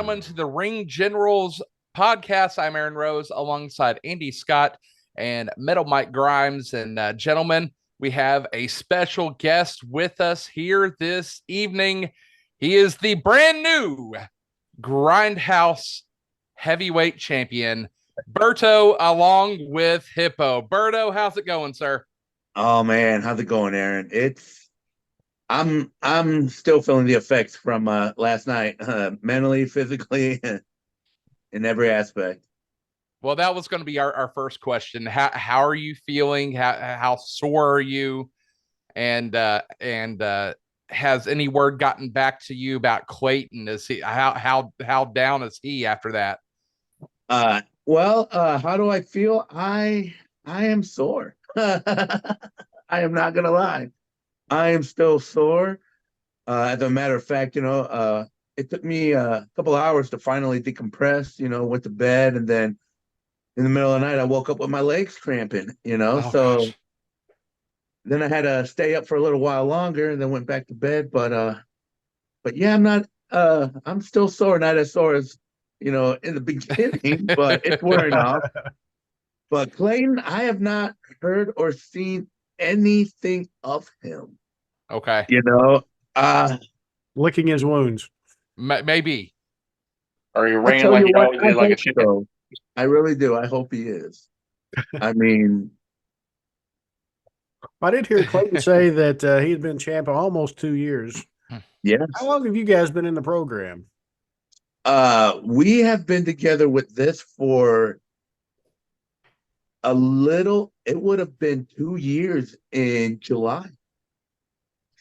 gentlemen, to the Ring Generals podcast. I'm Aaron Rose alongside Andy Scott and Metal Mike Grimes. And gentlemen, we have a special guest with us here this evening. He is the brand new Grindhouse heavyweight champion, Berto, along with Hippo. Berto, how's it going, sir? Oh man, how's it going, Aaron? I'm still feeling the effects from last night, mentally, physically, in every aspect. Well, that was going to be our first question. How are you feeling? How sore are you? And has any word gotten back to you about Clayton? Is he how down is he after that? How do I feel? I am sore. I am not gonna lie. I am still sore. As a matter of fact, it took me a couple hours to finally decompress, went to bed, and then in the middle of the night I woke up with my legs cramping, Oh So gosh. then I had to stay up for a little while longer and then went back to bed. But yeah, I'm still sore, not as sore as, in the beginning, but it's wearing off. But Clayton, I have not heard or seen anything of him. Okay. You know, uh, licking his wounds. Maybe. Or he I'll ran tell like you he what, always I did, like a hope chicken. so. I really do. I hope he is. I mean, I did hear Clayton say that he'd been champ almost 2 years. yes. How long have you guys been in the program? We have been together with this for it would have been 2 years in July.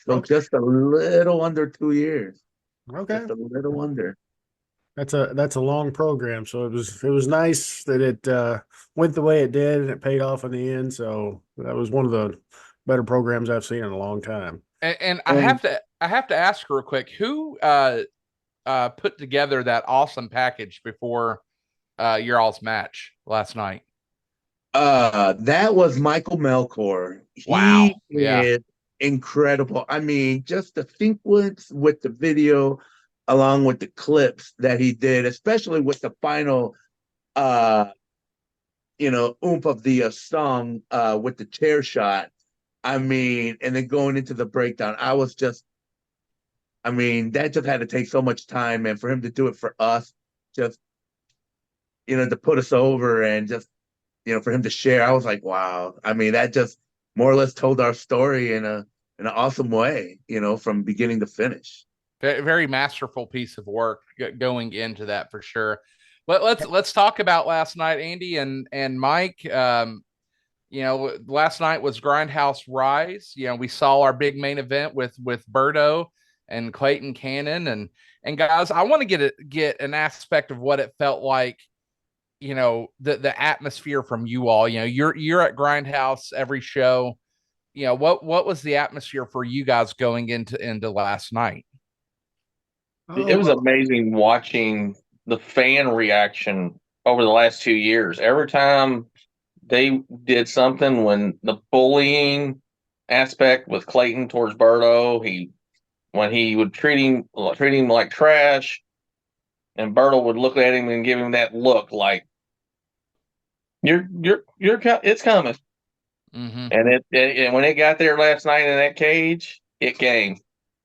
So Okay. just a little under 2 years. Okay, Just a little under. that's a long program, so it was nice that it went the way it did and it paid off in the end. So that was one of the better programs I've seen in a long time. And And I have to ask real quick, who put together that awesome package before your all's match last night? that was Michael Melkor. Wow. He Yeah. is incredible. I mean, just the sequence with the video along with the clips that he did, especially with the final uh oomph of the song with the chair shot. I mean, and then going into the breakdown, that just had to take so much time, and for him to do it for us, just to put us over and just for him to share, I was like, wow. I mean, that just more or less told our story in an awesome way, from beginning to finish. Very masterful piece of work going into that for sure. But let's talk about last night, Andy and Mike. Last night was Grindhouse Rise. We saw our big main event with Berto and Clayton Cannon, and guys, I want to get an aspect of what it felt like. The atmosphere from you all. You're at Grindhouse every show. What was the atmosphere for you guys going into last night? Oh, It was well, amazing watching the fan reaction over the last 2 years. Every time they did something, when the bullying aspect with Clayton towards Berto, when he would treat him like trash, and Berto would look at him and give him that look like it's coming. Mm-hmm. And when it got there last night in that cage, it came.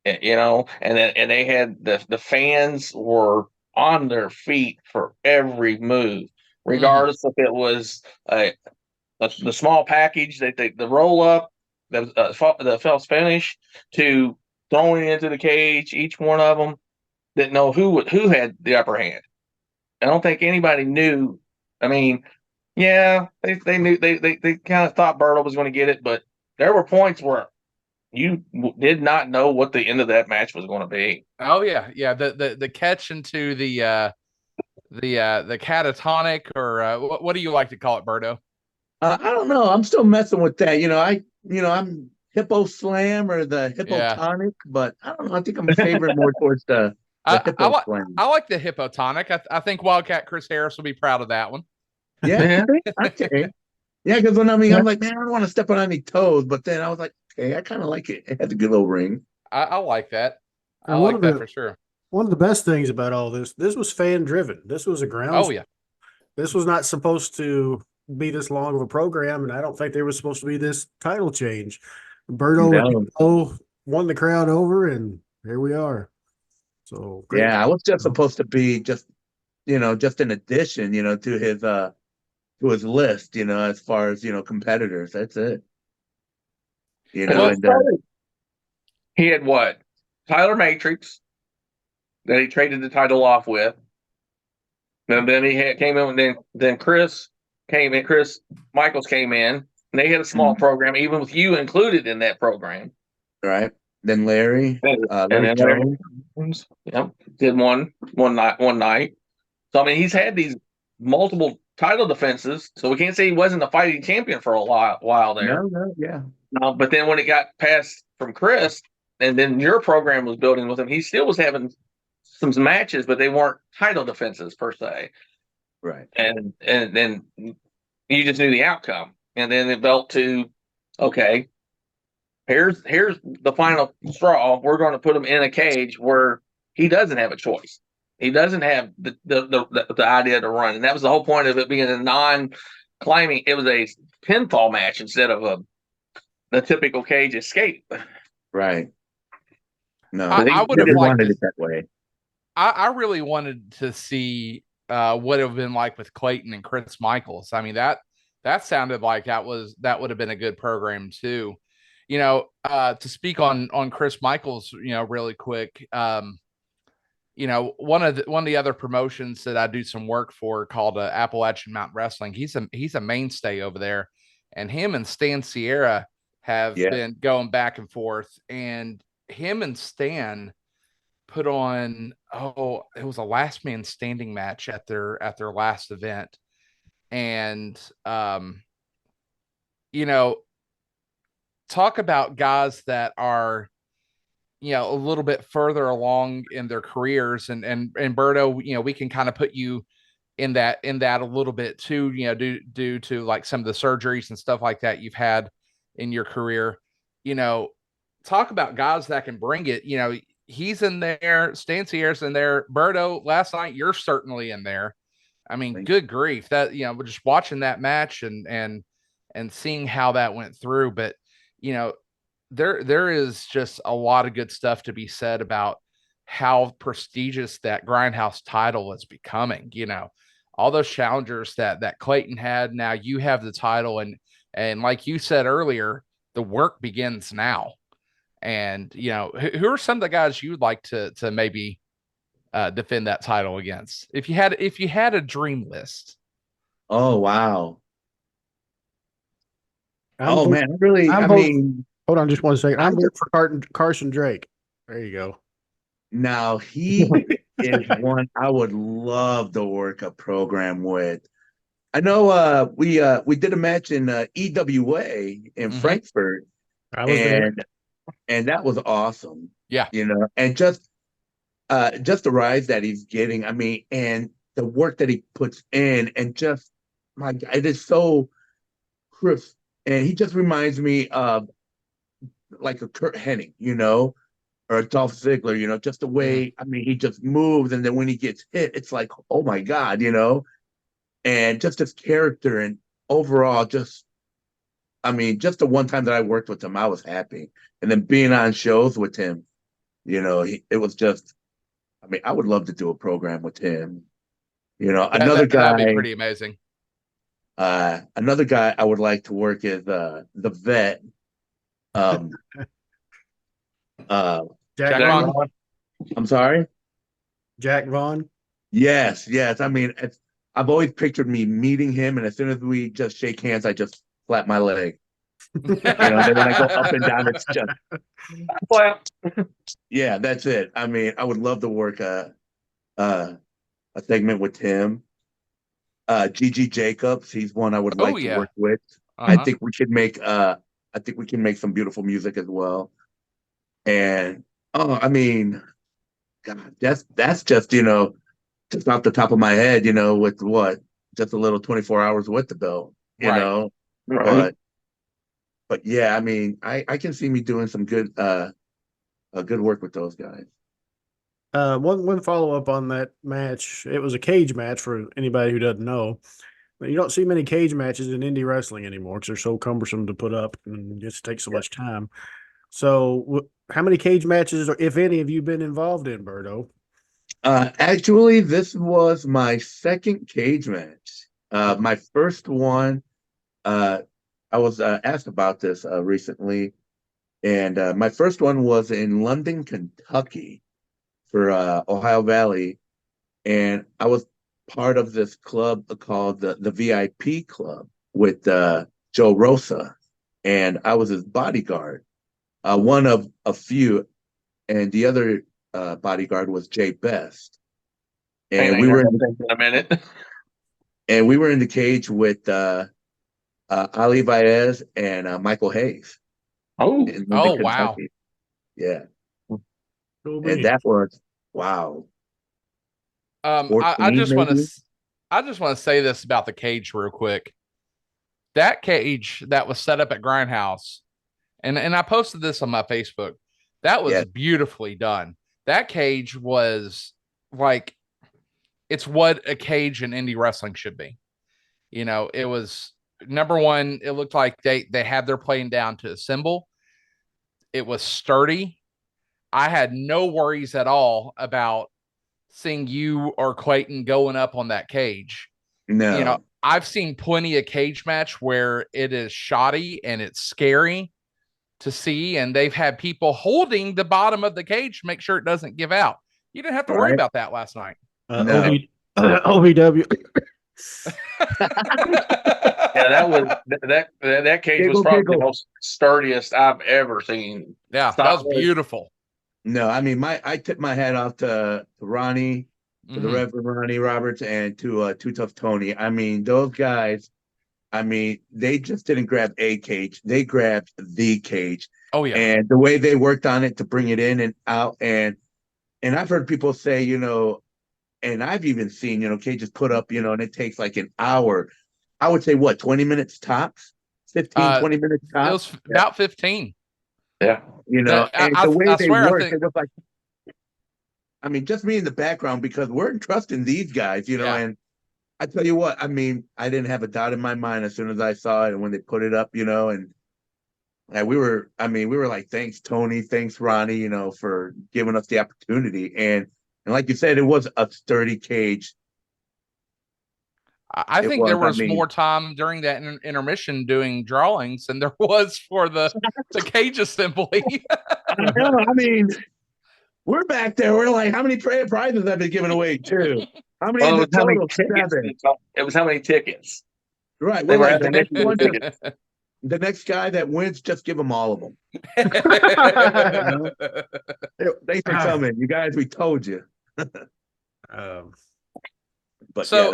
And they had the fans were on their feet for every move, Mm-hmm. regardless if it was the small package that the roll up, the false finish, to throwing into the cage. Each one of them didn't know who had the upper hand. I don't think anybody knew. I mean, yeah, they knew they kind of thought Berto was going to get it, but there were points where you did not know what the end of that match was going to be. Oh yeah, yeah. The catch into the catatonic, or what do you like to call it, Berto? I don't know. I'm still messing with that. I'm Hippo Slam or the Yeah. Hippotonic, but I don't know. I think I'm favoring more towards the I Hippo like Slam. I like the Hippotonic. I think Wildcat Chris Harris will be proud of that one. Yeah, Yeah. okay. Yeah, because I'm like, man, I don't want to step on any toes, but then I was like, okay, I kind of like it. It has a good little ring. I like that. I and one like of that the for sure. One of the best things about all this was fan driven. This was a ground. Oh yeah. This was not supposed to be this long of a program, and I don't think there was supposed to be this title change. Berto and No. Hippo won the crowd over, and here we are. So great. Yeah, I was just supposed to be just just an addition, to his list, as far as competitors. That's it. Well, And he had what? Tyler Matrix that he traded the title off with. And then came in, and then Chris came in. Chris Michaels came in, and they had a small program, even with you included in that program. right. Then Larry, And Larry then Larry Jones. Jones, did one night. So I mean, he's had these multiple title defenses, so we can't say he wasn't a fighting champion for a while there. No, yeah. But then when it got passed from Chris, and then your program was building with him, he still was having some matches, but they weren't title defenses per se. Right. And then you just knew the outcome, and then it felt to, okay, here's the final straw. We're going to put him in a cage where he doesn't have a choice. He doesn't have the idea to run, and that was the whole point of it being a non-climbing. It was a pinfall match instead of the typical cage escape. Right. No, I would have didn't liked wanted it that way. I really wanted to see what it would have been like with Clayton and Chris Michaels. I mean, that sounded like that would have been a good program too. To speak on Chris Michaels, really quick. One of the other promotions that I do some work for called Appalachian Mountain Wrestling. He's a mainstay over there, and him and Stan Sierra have been going back and forth, and him and Stan put on, it was a last man standing match at their last event. And talk about guys that are a little bit further along in their careers, and Berto, we can kind of put you in that a little bit too, due to like some of the surgeries and stuff like that you've had in your career. Talk about guys that can bring it. He's in there, Stan Sierra's in there, Berto, last night you're certainly in there. I mean, good grief, that just watching that match and seeing how that went through. But there is just a lot of good stuff to be said about how prestigious that Grindhouse title is becoming. All those challengers that Clayton had, now you have the title, and like you said earlier, the work begins now. And who are some of the guys you would like to maybe defend that title against if you had a dream list? Oh wow. I'm Man, hold on just one second. I'm voting for Carson Drake. There you go. now he is one I would love to work a program with. I know we did a match in EWA in Frankfurt, I was there. And that was awesome. Yeah. And just the rise that he's getting, I mean, and the work that he puts in, and just my God, it is so crisp. And he just reminds me of like a Kurt Hennig, or a Dolph Ziggler, just the way, I mean, he just moves, and then when he gets hit, it's like, oh my God, and just his character, and overall, just the one time that I worked with him, I was happy. And then being on shows with him, it was just, I mean, I would love to do a program with him. Another guy, that'd be pretty amazing. another guy I would like to work is the vet. Jack Vaughn. Vaughn. I'm sorry. Jack Vaughn. Yes. I mean, I've always pictured me meeting him, and as soon as we just shake hands, I just flap my leg. Then when I go up and down, it's just yeah, that's it. I mean, I would love to work a segment with him. Gigi Jacobs, he's one I would like to work with. I think we could make some beautiful music as well. And I mean, God, that's just just off the top of my head, with what, just a little 24 hours with the belt, Right. But yeah, I mean, I can see me doing some good good work with those guys. One follow up on that match. It was a cage match for anybody who doesn't know. You don't see many cage matches in indie wrestling anymore because they're so cumbersome to put up and just take so much time. So, how many cage matches, or if any, have you been involved in, Berto? Actually, this was my second cage match. My first one, I was asked about this recently, and my first one was in London, Kentucky for Ohio Valley, and I was part of this club called the VIP Club with Joe Rosa, and I was his bodyguard, one of a few, and the other bodyguard was Jay Best, and we were in a minute. and we were in the cage with Ali Baez and Michael Hayes. Oh, Wow. Yeah, Cool and beans. that was wow. I 14 just want maybe? to I just want to say this about the cage real quick. That cage that was set up at Grindhouse, and I posted this on my Facebook. That was Yeah. beautifully done. That cage was like it's what a cage in indie wrestling should be. You know, it was number one. It looked like they had their plane down to a symbol. It was sturdy. I had no worries at all about seeing you or Clayton going up on that cage. You know, No, I've seen plenty of cage match where it is shoddy and it's scary to see, and they've had people holding the bottom of the cage to make sure it doesn't give out. You didn't have to worry right? about that last night. No. OVW. yeah, that cage was Giggle, probably giggle. the most sturdiest I've ever seen. Yeah, that was beautiful. No, I mean I tip my hat off to Ronnie, to the Mhm. Reverend Ronnie Roberts, and to Too Tough Tony. I mean, those guys, I mean, they just didn't grab a cage, they grabbed the cage. Oh yeah. And the way they worked on it to bring it in and out, and I've heard people say, and I've even seen, cages put up, and it takes like an hour. I would say what, 20 minutes tops? 15, 20 minutes It tops? was about 15. Yeah. And the way I they swear, I worked, think it was like, I mean, just me in the background because we're entrusting these guys, Yeah. and I tell you what, I mean, I didn't have a doubt in my mind as soon as I saw it and when they put it up, and we were like, thanks, Tony, thanks, Ronnie, for giving us the opportunity. And like you said, it was a sturdy cage. I It think there was, I was mean, more time during that intermission doing drawings than there was for the cage assembly. I know, I mean, we're back there. We're like, how many prizes have been given away too? How many is Well, the total? 7. it was how many tickets? Right. They We're were like, the having next issues one, with tickets. the next guy that wins, just give them all of them. Thanks for coming, you guys. We told you. But So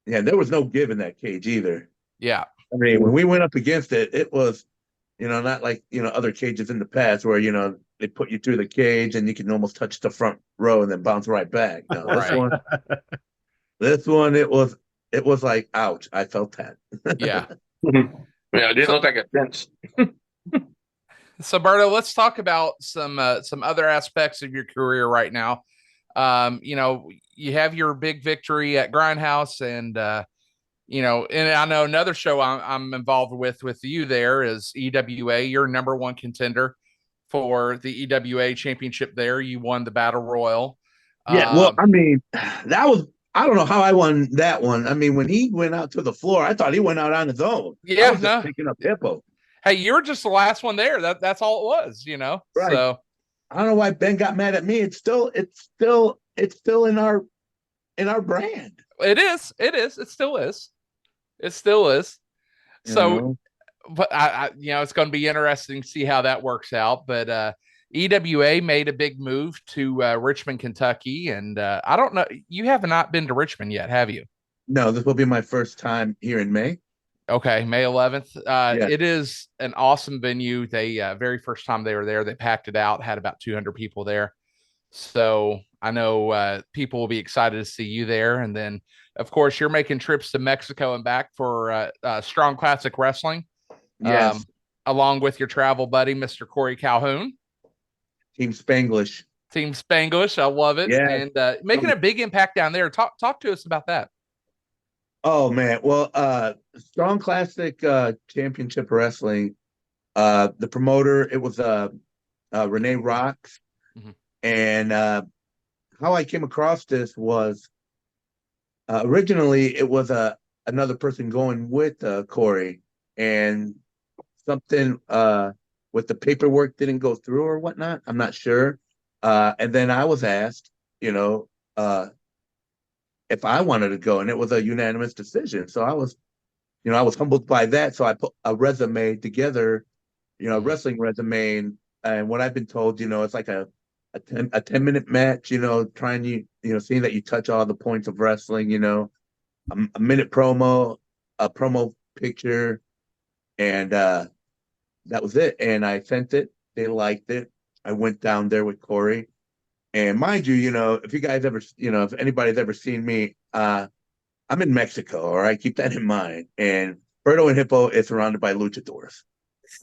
there was no give in that cage either. yeah. I mean, when we went up against it, it was, not like, other cages in the past where, they put you through the cage and you can almost touch the front row and then bounce right back. No, Right. this one, it was like, ouch, I felt that. Yeah. Yeah, it didn't look like a fence. So Berto, let's talk about some other aspects of your career right now. You have your big victory at Grindhouse, and and I know another show I'm involved with you there is EWA. You're number one contender for the EWA championship there. You won the Battle Royal. Yeah, well, I mean, I don't know how I won that one. I mean, when he went out to the floor, I thought he went out on his own. Yeah, I was just picking up Hippo. Hey, you're just the last one there. That's all it was, Right. So I don't know why Ben got mad at me. It's still in our brand. it is. It still is. It still is. So, but I it's going to be interesting to see how that works out. But EWA made a big move to Richmond, Kentucky, and I don't know. You have not been to Richmond yet, have you? No, this will be my first time here in May. Okay, May 11th. Yeah. It is an awesome venue. They very first time they were there, they packed it out, had about 200 people there. So I know people will be excited to see you there. And then, of course, you're making trips to Mexico and back for Strong Classic Wrestling. Yes. Along with your travel buddy, Mr. Corey Calhoun. Team Spanglish. Team Spanglish. I love it. Yeah. And making a big impact down there. Talk to us about that. Oh man. Well, Strong Classic Championship Wrestling. The promoter, it was Renee Rocks. Mhm. And how I came across this was originally it was another person going with Corey, and something with the paperwork didn't go through or whatnot. I'm not sure. And then I was asked, if I wanted to go, and it was a unanimous decision. So I was humbled by that. So I put a resume together, a wrestling resume, and what I've been told, it's like a 10-minute match, trying seeing that you touch all the points of wrestling, a minute promo, a promo picture, and that was it. And I sent it. They liked it. I went down there with Corey. And mind you, if you guys ever, if anybody's ever seen me, I'm in Mexico, all right? Keep that in mind. And Berto and Hippo is surrounded by luchadors.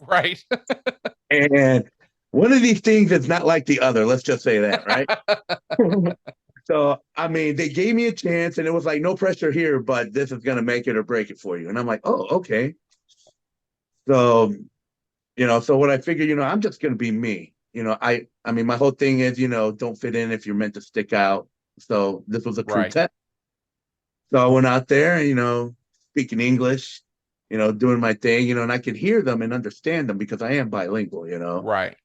Right. And one of these things is not like the other. Let's just say that, right? So, I mean, they gave me a chance and it was like, no pressure here, but this is going to make it or break it for you. And I'm like, oh, okay. So, so what I figured, I'm just going to be me. I mean, my whole thing is, don't fit in if you're meant to stick out. So this was a true test. So I went out there, speaking English, doing my thing, and I could hear them and understand them because I am bilingual, Right.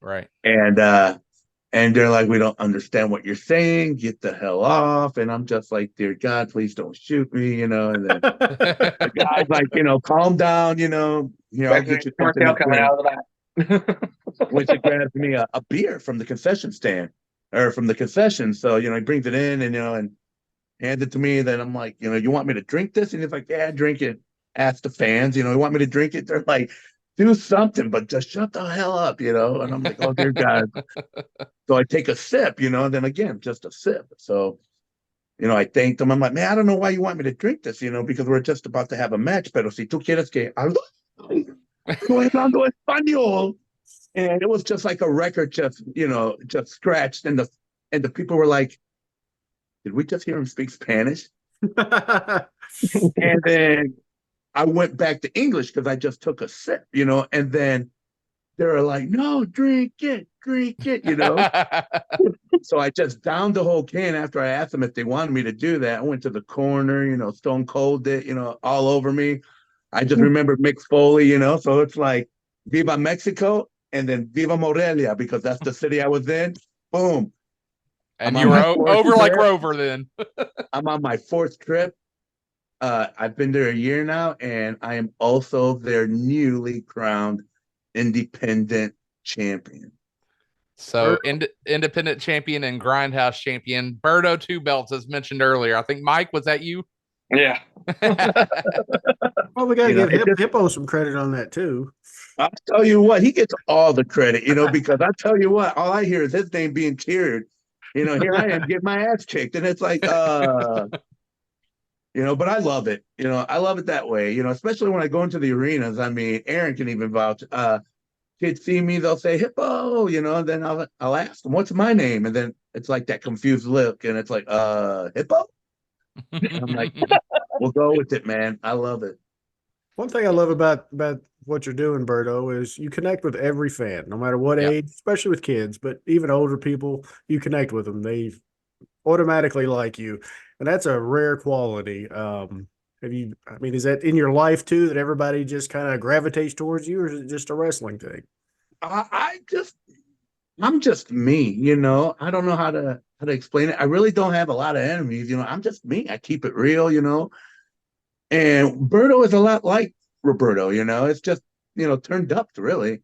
And they're like, we don't understand what you're saying. Get the hell off. And I'm just like, dear God, please don't shoot me, And then the guy's like, calm down, I'll get you something coming out of the back. Which he grabs me a beer from the concession stand or from the concession. So, he brings it in and hands it to me. Then I'm like, you want me to drink this? And he's like, yeah, drink it. Ask the fans, you want me to drink it? They're like, do something, but just shut the hell up, And I'm like, oh, dear God. So I take a sip, and then again, just a sip. So, I thanked them. I'm like, man, I don't know why you want me to drink this, because we're just about to have a match. Pero si tú quieres que hablo, estoy hablando español. And it was just like a record just scratched. And the people were like, did we just hear him speak Spanish? And then I went back to English because I just took a sip, and then they were like, no, drink it. So I just downed the whole can after I asked them if they wanted me to do that. I went to the corner, stone cold it, all over me. I just remember Mick Foley, so it's like, Viva Mexico and then Viva Morelia, because that's the city I was in. Boom. And you were over like Rover then. I'm on my 4th trip. I've been there a year now, and I am also their newly crowned independent champion. So independent champion and Grindhouse champion. Berto, 2 belts, as mentioned earlier. I think, Mike, was that you? Yeah. Well, we got to give Hippo some credit on that, too. I'll tell you what, he gets all the credit, because I tell you what, all I hear is his name being cheered. Here I am getting my ass kicked, and it's like, but I love it. I love it that way, especially when I go into the arenas. I mean, Aaron can even vouch. Kids see me, they'll say Hippo, and then I'll ask them, what's my name? And then it's like that confused look, and it's like, Hippo? I'm like, we'll go with it, man. I love it. One thing I love about what you're doing, Berto, is you connect with every fan, no matter what age, especially with kids, but even older people, you connect with them. They automatically like you, and that's a rare quality. Is that in your life too, that everybody just kind of gravitates towards you, or is it just a wrestling thing? I'm just me, I don't know how to explain it. I really don't have a lot of enemies, I'm just me. I keep it real, and Berto is a lot like Roberto, it's just, turned up really,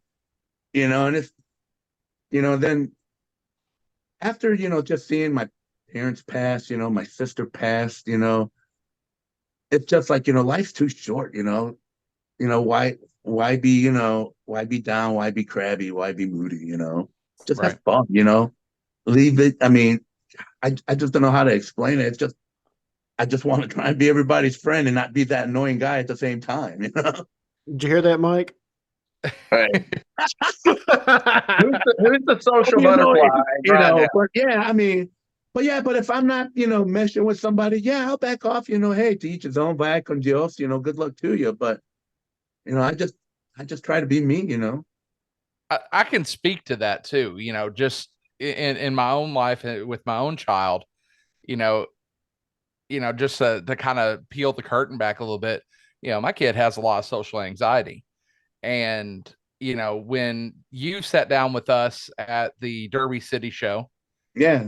and it's, then after, just seeing my parents pass, my sister pass, it's just like, life's too short, why be down, why be crabby, why be moody, just have fun, leave it. I mean, I just don't know how to explain it. It's just, I just want to try and be everybody's friend and not be that annoying guy at the same time, Did you hear that, Mike? Right. Who's the social You know, butterfly? but yeah, I mean, but if I'm not, meshing with somebody, yeah, I'll back off, hey, to each his own, vaya con Dios, good luck to you. But, I just try to be me. I can speak to that too, just in my own life with my own child, you know, just to kind of peel the curtain back a little bit. My kid has a lot of social anxiety. And, when you sat down with us at the Derby City show, Yeah,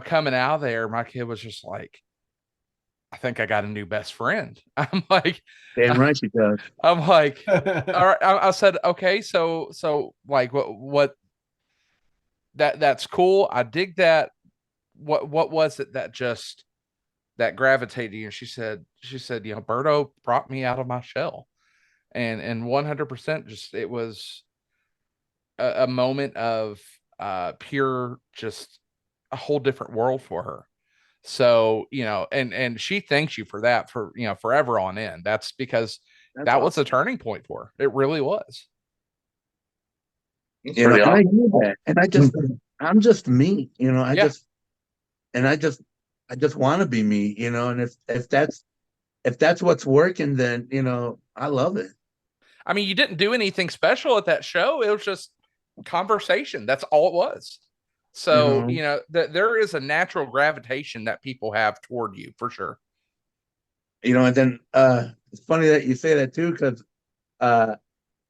coming out of there, my kid was just like, I think I got a new best friend. I'm like, damn right she does. I'm like, all right. I said, okay, so like what that's cool. I dig that. What was it that gravitated you? And she said, Berto brought me out of my shell. And 100% just it was a moment of pure, just a whole different world for her. So, and she thanks you for that for, forever on end. That's because That's that was awesome. a turning point for her. It really was. It's And pretty I awesome. knew that. And I'm just me, Yeah. I just want to be me, and if that's what's working, then, I love it. I mean, you didn't do anything special at that show. It was just conversation. That's all it was. You So, know, there is a natural gravitation that people have toward you for sure. and then it's funny that you say that too, because uh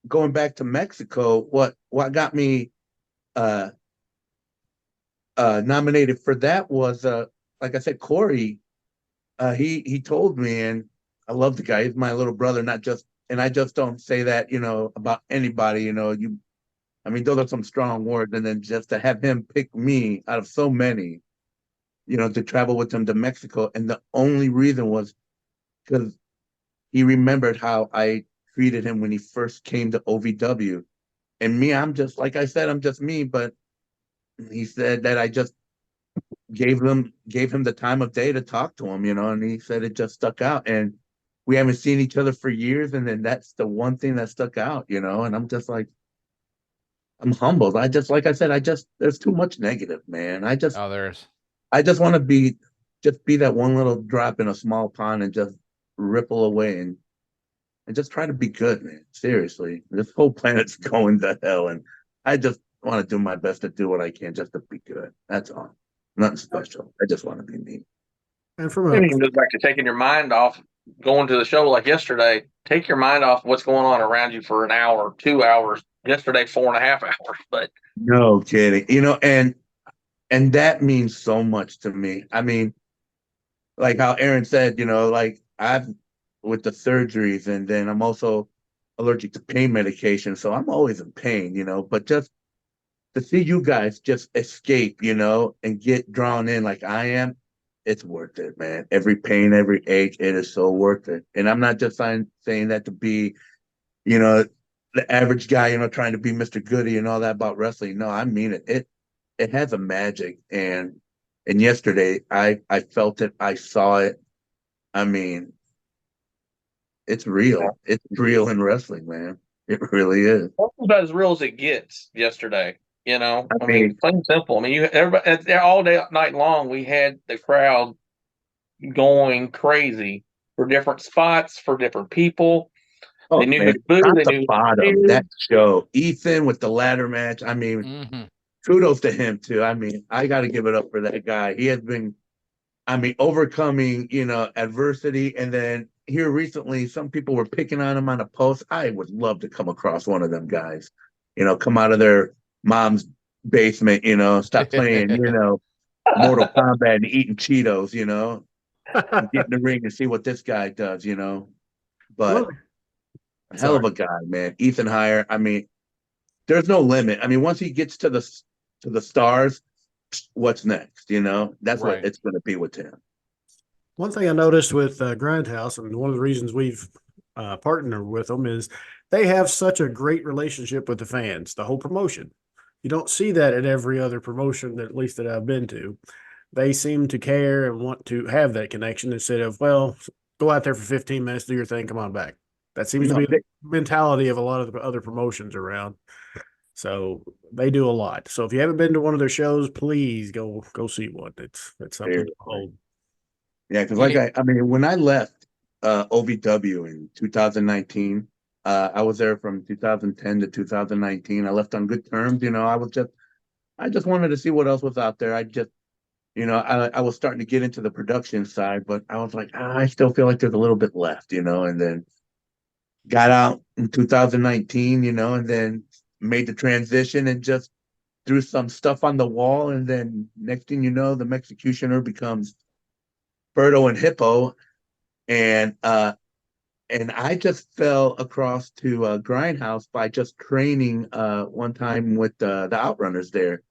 going back to Mexico, what got me uh nominated for that was like I said, Corey, he told me, and I love the guy. He's my little brother, not just, and I just don't say that, about anybody, I mean, those are some strong words. And then just to have him pick me out of so many, to travel with him to Mexico. And the only reason was because he remembered how I treated him when he first came to OVW. And me, I'm just, like I said, I'm just me. But he said that I just gave him the time of day to talk to him, and he said it just stuck out. And we haven't seen each other for years. And then that's the one thing that stuck out, and I'm just like, I'm humbled. Like I said, there's too much negative, man. Oh, there's. I just want to be that one little drop in a small pond and just ripple away and just try to be good, man. Seriously, this whole planet's going to hell, and I just want to do my best to do what I can just to be good. That's all. Nothing special. I just want to be me. And from Maybe a you can go back to taking your mind off going to the show like yesterday. Take your mind off what's going on around you for an hour, 2 hours. Yesterday, 4.5 hours. But No kidding. And that means so much to me. I mean, like how Aaron said, like I've with the surgeries, and then I'm also allergic to pain medication, so I'm always in pain, but just to see you guys just escape, and get drawn in like I am, it's worth it, man. Every pain, every ache, it is so worth it. And I'm not just saying that to be, you know, the average guy, trying to be Mr. Goody and all that about wrestling. No, I mean it. It has a magic, and yesterday I felt it, I saw it. I mean, it's real. It's real in wrestling, man. It really is. that was about as real as it gets yesterday. I I mean, mean, plain and simple. I mean, everybody all day, night long, we had the crowd going crazy for different spots, for different people. oh They knew who man, to boo. top They to knew bottom, who to that show. Ethan with the ladder match. I mean, Mhm. kudos to him too. I mean, I got to give it up for that guy. He has been, I mean, overcoming, adversity. And then here recently, some people were picking on him on a post. I would love to come across one of them guys, come out of their mom's basement, stop playing, Mortal Kombat and eating Cheetos, and get in the ring and see what this guy does, But well, a hell of sorry. a guy, man. Ethan Heyer. I mean, there's no limit. I mean, once he gets to the stars, what's next? That's what Right. it's going to be with him. One thing I noticed with Grindhouse, and one of the reasons we've partnered with them, is they have such a great relationship with the fans, the whole promotion. You don't see that at every other promotion, at least that I've been to. They seem to care and want to have that connection instead of, well, go out there for 15 minutes, do your thing, come on back. That seems to be the mentality of a lot of the other promotions around. So they do a lot. So if you haven't been to one of their shows, please go see one. It's something to hold. Yeah, because I mean, when I left OVW in 2019, I was there from 2010 to 2019. I left on good terms. I just wanted to see what else was out there. I was starting to get into the production side, but I was like, I still feel like there's a little bit left, and then got out in 2019, and then made the transition and just threw some stuff on the wall. And then next thing you know, the Executioner becomes Berto and Hippo. And I just fell across to Grindhouse by just training one time with the Outrunners there.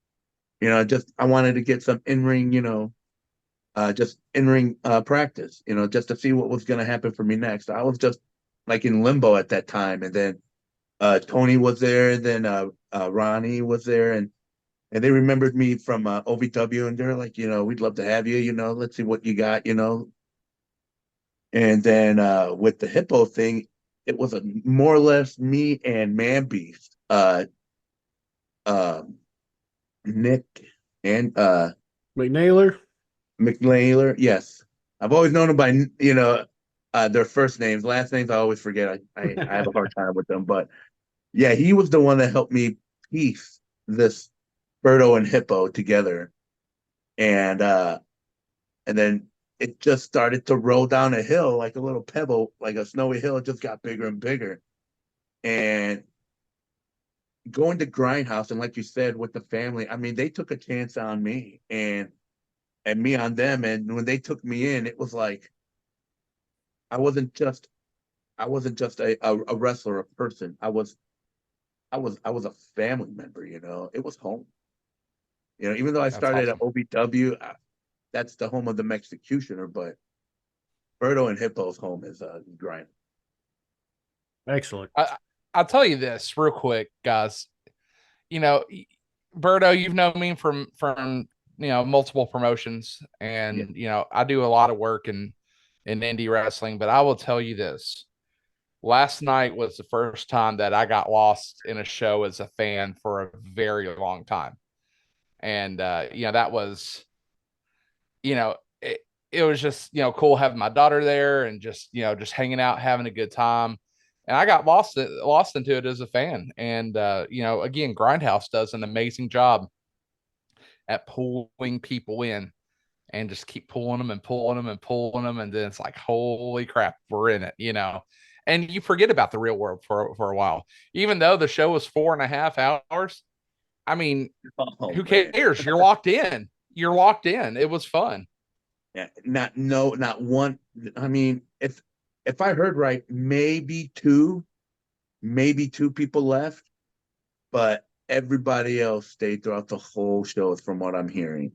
I wanted to get some in-ring, just in-ring practice, just to see what was going to happen for me next. I was just like in limbo at that time. And then Tony was there, and then Ronnie was there, and they remembered me from OVW, and they're like, we'd love to have you, let's see what you got, And then with the Hippo thing, it was more or less me and Man Beast, Nick and McNailer. Yes, I've always known them by their first names. Last names I always forget. I have a hard time with them, but yeah, he was the one that helped me piece this Berto and Hippo together, and then it just started to roll down a hill like a little pebble, like a snowy hill. It just got bigger and bigger. And going to Grindhouse, and like you said, with the family, I mean, they took a chance on me and me on them. And when they took me in, it was like I wasn't just a wrestler, a person. I was a family member. It was home. Even though I started at OVW, that's the home of the Executioner, but Berto and Hippo's home is Grind. Excellent. I'll tell you this real quick, guys. Berto, you've known me from multiple promotions, and I do a lot of work in indie wrestling, but I will tell you this. Last night was the first time that I got lost in a show as a fan for a very long time. And that was it was just cool having my daughter there and just hanging out, having a good time. And I got lost into it as a fan. And again, Grindhouse does an amazing job at pulling people in and just keep pulling them and pulling them and pulling them. And then it's like, holy crap, we're in it, and you forget about the real world for a while, even though the show was 4.5 hours. I mean, who cares? You're locked in. It was fun. Yeah, not one. I mean, if I heard right, maybe two people left, but everybody else stayed throughout the whole show, from what I'm hearing.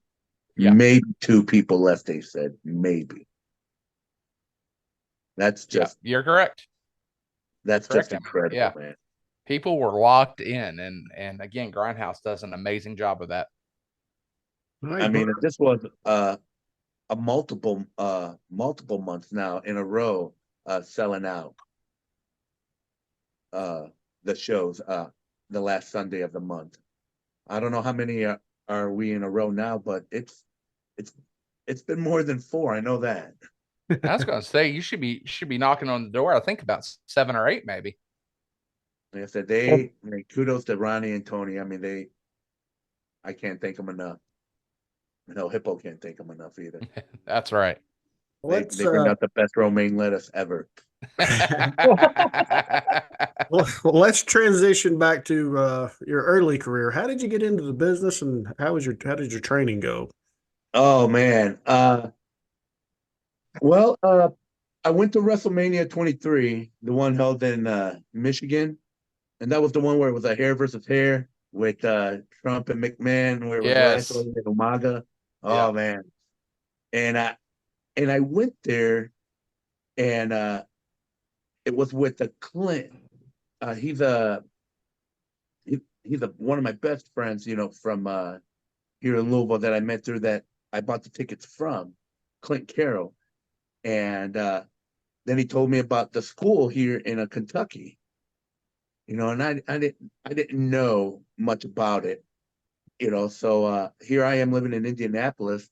Yeah. Maybe 2 people left, they said. Maybe. That's just you're correct. That's just incredible, man. People were locked in, and again, Grindhouse does an amazing job of that. I mean, this was a multiple months now in a row selling out the shows the last Sunday of the month. I don't know how many are we in a row now, but it's been more than 4. I know that. I was going to say you should be knocking on the door. I think about 7 or 8, maybe. Like I said, kudos to Ronnie and Tony. I mean, I can't thank them enough. No, Hippo can't thank them enough either. That's right. They bring out the best romaine lettuce ever. Well, let's transition back to your early career. How did you get into the business, and how did your training go? Oh man. Well, I went to WrestleMania 23, the one held in Michigan, and that was the one where it was a hair versus hair with Trump and McMahon, where it was Lashley and Umaga. Oh man. And I went there, and it was with the Clint. He's one of my best friends, from here in Louisville that I met through that I bought the tickets from, Clint Carroll. And then he told me about the school here in Kentucky, and I didn't know much about it, so here I am living in Indianapolis,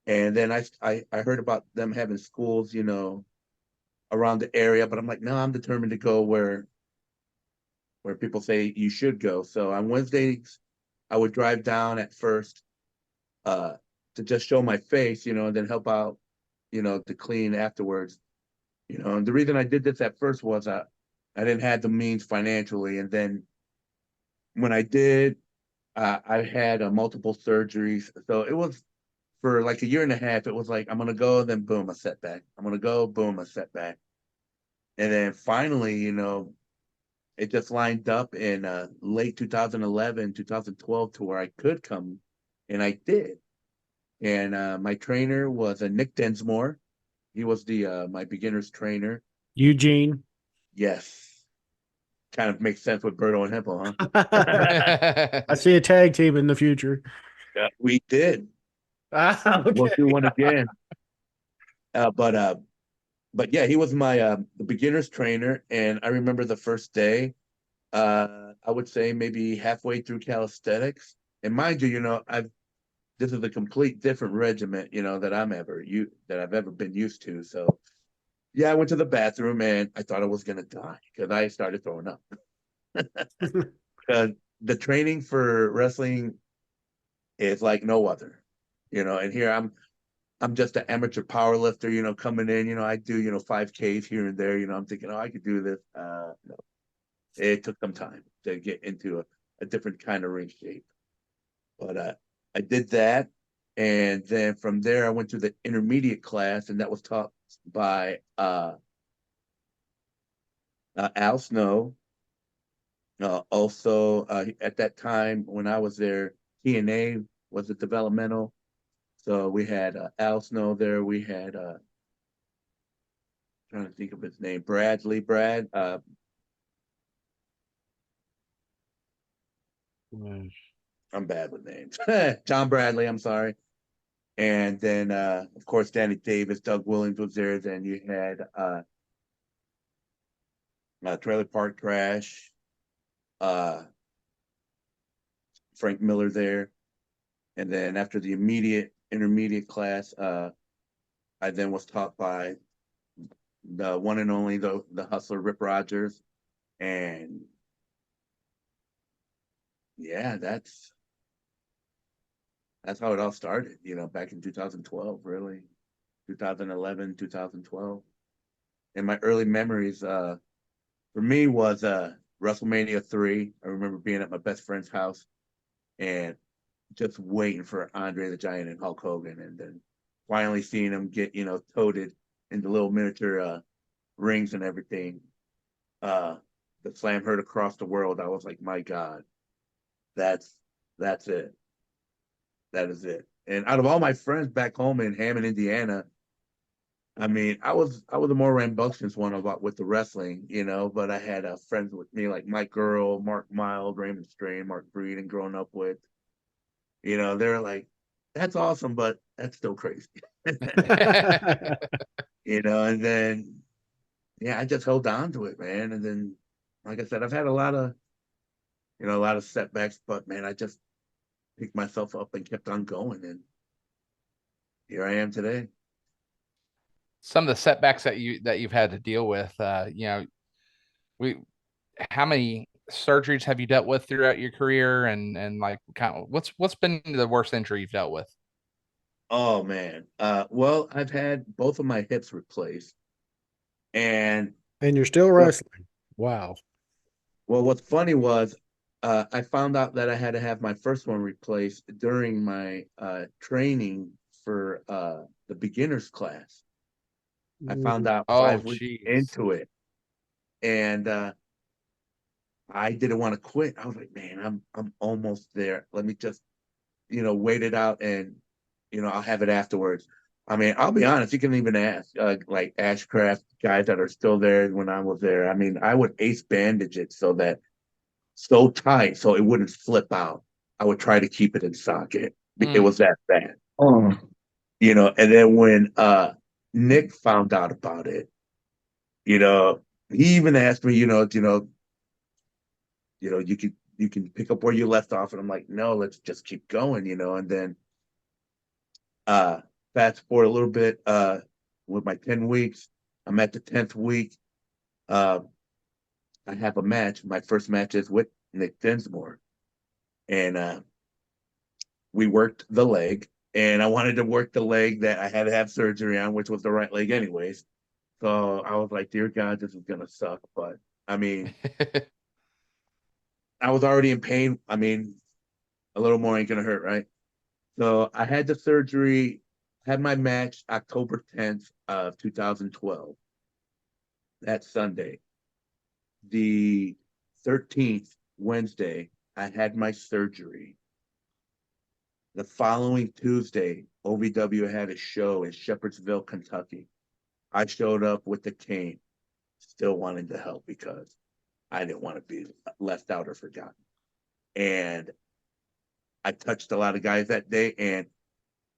and then I heard about them having schools, around the area, but I'm like, no, I'm determined to go where people say you should go. So on Wednesdays, I would drive down at first uh to just show my face, and then help out, to clean afterwards. And the reason I did this at first was I didn't have the means financially, and then when I did, I had multiple surgeries, so it was for like a year and a half. It was like I'm gonna go, then boom, a setback. I'm gonna go, boom, a setback, and then finally, it just lined up in late 2011, 2012 to where I could come, and I did. And my trainer was Nick Densmore. He was the my beginner's trainer. Eugene. Yes. Kind of makes sense with Berto and Hippo, huh? I see a tag team in the future. Yeah, we did. Okay. We'll do one again. But yeah, he was my the beginner's trainer, and I remember the first day. I would say maybe halfway through calisthenics, and mind you, I've this is a complete different regiment, that I've ever been used to. So yeah, I went to the bathroom and I thought I was gonna die because I started throwing up. Because the training for wrestling is like no other, and here I'm just an amateur power lifter, coming in, I do, 5Ks here and there, I'm thinking, oh, I could do this. No, it took some time to get into a different kind of ring shape. But I did that. And then from there, I went to the intermediate class, and that was taught by Al Snow. Also, at that time when I was there, TNA was a developmental. So we had Al Snow there. We had, trying to think of his name, Brad. I'm bad with names. John Bradley, I'm sorry. And then, of course, Danny Davis, Doug Williams was there. Then you had Trailer Park Crash, Frank Miller there. And then after the intermediate class, I then was taught by the one and only, the hustler, Rip Rogers. And yeah, that's how it all started, back in 2012, really. 2011, 2012. And my early memories for me was WrestleMania 3. I remember being at my best friend's house and just waiting for Andre the Giant and Hulk Hogan, and then finally seeing them get, toted into little miniature rings and everything. The slam heard across the world. I was like, my God, that's it. That is it. And out of all my friends back home in Hammond, Indiana, I mean, I was the more rambunctious one about with the wrestling, but I had friends with me like Mike Earl, Mark Mild, Raymond Strain, Mark Breeden, growing up with. They're like, that's awesome, but that's still crazy. And then yeah, I just held on to it, man. And then, like I said, I've had a lot of setbacks, but man, I just picked myself up and kept on going, and here I am today. Some of the setbacks that you've had to deal with, how many surgeries have you dealt with throughout your career, and like kind of what's been the worst injury you've dealt with? Oh man. Well, I've had both of my hips replaced, and you're still wrestling. Wow. Well, what's funny was I found out that I had to have my first one replaced during my training for the beginner's class. I found out 5 weeks into it, and I didn't want to quit. I was like, man, I'm almost there. Let me just, wait it out, and I'll have it afterwards. I mean, I'll be honest. You can even ask like Ashcraft guys that are still there when I was there. I mean, I would ace bandage it so tight so it wouldn't flip out. I would try to keep it in socket. It was that bad. And then when Nick found out about it, you know, he even asked me, you can pick up where you left off, and I'm like, no, let's just keep going, and then uh fast forward a little bit, with my 10 weeks, I'm at the 10th week. Uh I have a match. My first match is with Nick Dinsmore. And we worked the leg, and I wanted to work the leg that I had to have surgery on, which was the right leg anyways. So I was like, dear God, this is gonna suck. But I mean, I was already in pain. I mean, a little more ain't gonna hurt, right? So I had the surgery, had my match October 10th of 2012. That Sunday. The 13th, Wednesday, I had my surgery. The following Tuesday, OVW had a show in Shepherdsville, Kentucky. I showed up with the cane, still wanting to help because I didn't want to be left out or forgotten. And I touched a lot of guys that day, and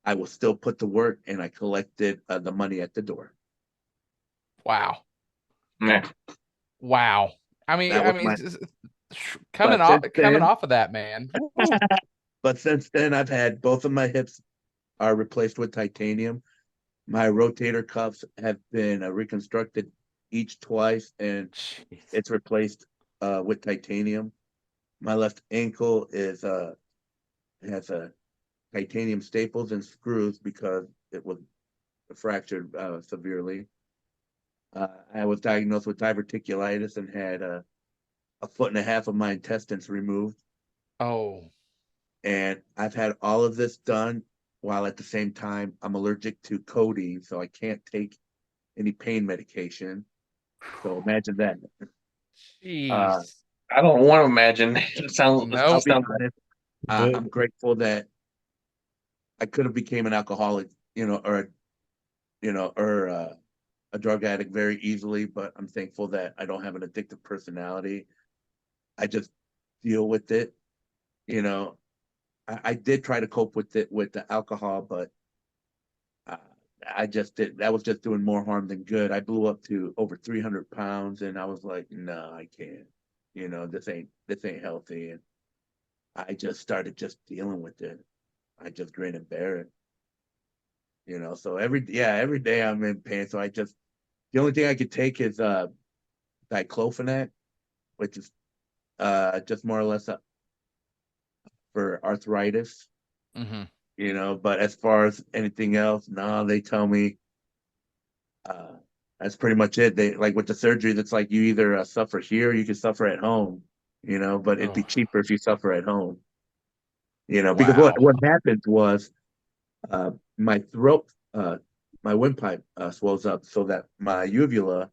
I will still put to work, and I collected the money at the door. Wow. Yeah. Wow. That was my. Coming off of that, man. But since then, I've had both of my hips are replaced with titanium. My rotator cuffs have been reconstructed each twice, and Jeez. it's replaced with titanium. My left ankle has titanium staples and screws because it was fractured severely. I was diagnosed with diverticulitis and had a foot and a half of my intestines removed. Oh. And I've had all of this done while at the same time I'm allergic to codeine, so I can't take any pain medication. So imagine that. Uh, Jeez. I don't want to imagine. It sounds. No. I'll be sounds honest. But I'm grateful that I could have became an alcoholic, or a drug addict very easily, but I'm thankful that I don't have an addictive personality. I just deal with it. You know, I did try to cope with it with the alcohol, but uh, I just did. That was just doing more harm than good. I blew up to over 300 pounds, and I was like, no, I can't. This ain't healthy. And I just started just dealing with it. I just grin and bear it. So every day I'm in pain. So the only thing I could take is diclofenac, which is just more or less for arthritis. Mm-hmm. But as far as anything else, no, they tell me uh, that's pretty much it. They like with the surgery, that's like you either suffer here, or you can suffer at home. But it'd be Oh. cheaper if you suffer at home. Because what Wow. what happened was my throat, my windpipe swells up so that my uvula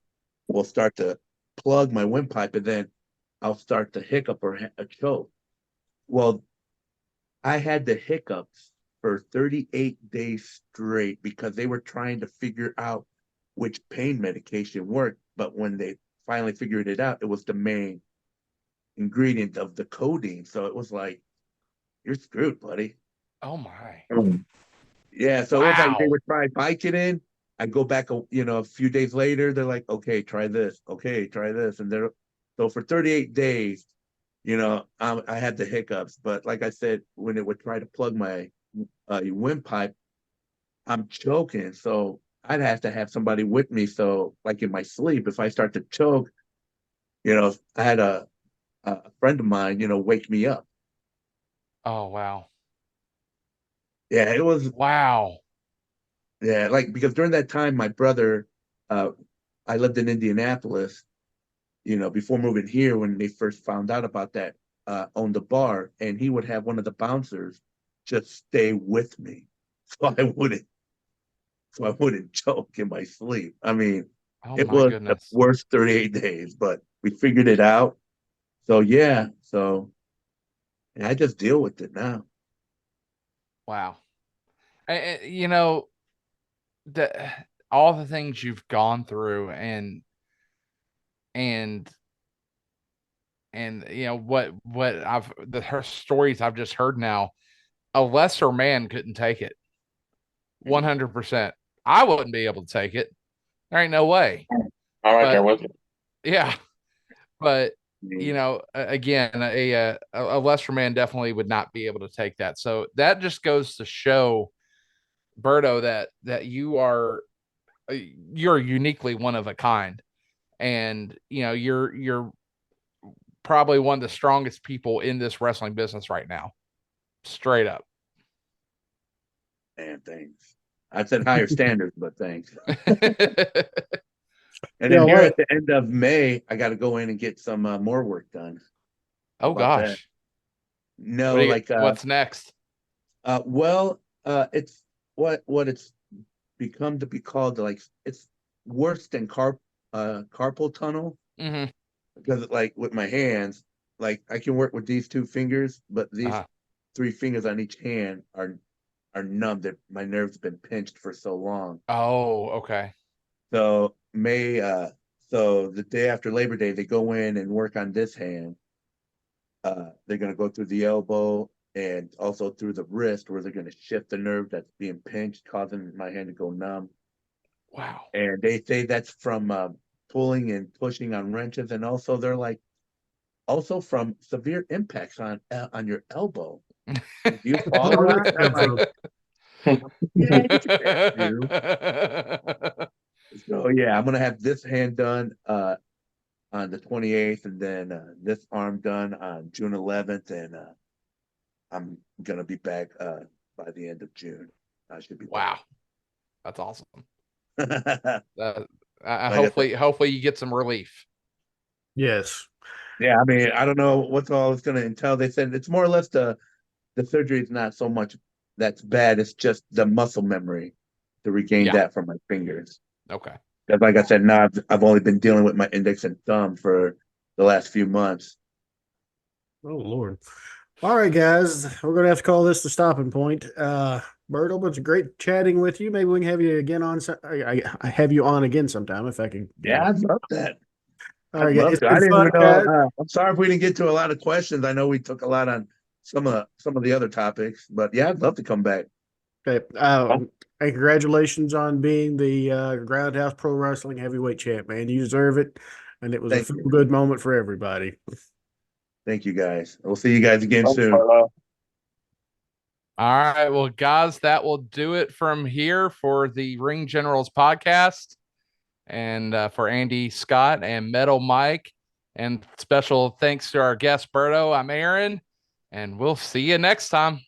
will start to plug my windpipe, and then I'll start to hiccup or a choke. Well, I had the hiccups for 38 days straight because they were trying to figure out which pain medication worked. But when they finally figured it out, it was the main ingredient of the codeine. So it was like, you're screwed, buddy. Oh my. Yeah. So it was like they Wow. would try Vicodin. I go back, a few days later, they're like, okay, try this. Okay, try this. And so for 38 days, I had the hiccups. But like I said, when it would try to plug my windpipe, I'm choking. So I'd have to have somebody with me. So like in my sleep, if I start to choke, I had a friend of mine, wake me up. Oh wow. Yeah, it was, Wow. yeah, like because during that time, my brother, uh, I lived in Indianapolis, before moving here when they first found out about that, owned a bar, and he would have one of the bouncers just stay with me. So I wouldn't choke in my sleep. I mean, Oh it my was the goodness. worst 38 days, but we figured it out. So yeah, and I just deal with it now. Wow. You know, the all the things you've gone through and what her stories I've just heard now, a lesser man couldn't take it. 100%. I wouldn't be able to take it. There ain't no way. I'm right there with you. Yeah, but again, a lesser man definitely would not be able to take that. So that just goes to show, Berto, that you're uniquely one of a kind, and you're probably one of the strongest people in this wrestling business right now, straight up. And thanks. I said higher standards, but thanks. And Yeah, then here well, at the end of May, I got to go in and get some more work done. Oh about that? gosh, No, what's next? it's what it's become to be called, like it's worse than carpal tunnel, Mm-hmm. because like with my hands, like I can work with these two fingers, but these three fingers on each hand are numb. That my nerves been pinched for so long. Oh, okay. So so the day after Labor Day, they go in and work on this hand. They're gonna go through the elbow and also through the wrist, where they're gonna shift the nerve that's being pinched, causing my hand to go numb. Wow. And they say that's from pulling and pushing on wrenches, and also they're like also from severe impacts on your elbow. If you fall where on did it, that come I'm from? like, yeah, you can pass through. So yeah, I'm gonna have this hand done on the 28th, and then this arm done on June 11th, and I'm gonna be back by the end of June. I should be Wow, that's awesome. back. Hopefully you get some relief. Yes. Yeah, I mean, I don't know what's all it's gonna entail. They said it's more or less the surgery is not so much that's bad. It's just the muscle memory to regain that from my fingers. Okay. Because like I said, now I've only been dealing with my index and thumb for the last few months. Oh Lord. All right, guys, we're gonna have to call this the stopping point. Berto, it's great chatting with you. Maybe we can have you again on. I have you on again sometime if I can. Yeah, I'd love that. All right, I'd love it's to. been I didn't fun, even guys. know. I'm sorry if we didn't get to a lot of questions. I know we took a lot on some of the other topics, but yeah, I'd love to come back. Okay. And congratulations on being the Grindhouse Pro Wrestling Heavyweight Champ, man. You deserve it, and it was a good moment for everybody. Thank you, guys. We'll see you guys again soon. All right, well, guys, that will do it from here for the Ring Generals podcast, and for Andy Scott and Metal Mike, and special thanks to our guest Berto. I'm Aaron, and we'll see you next time.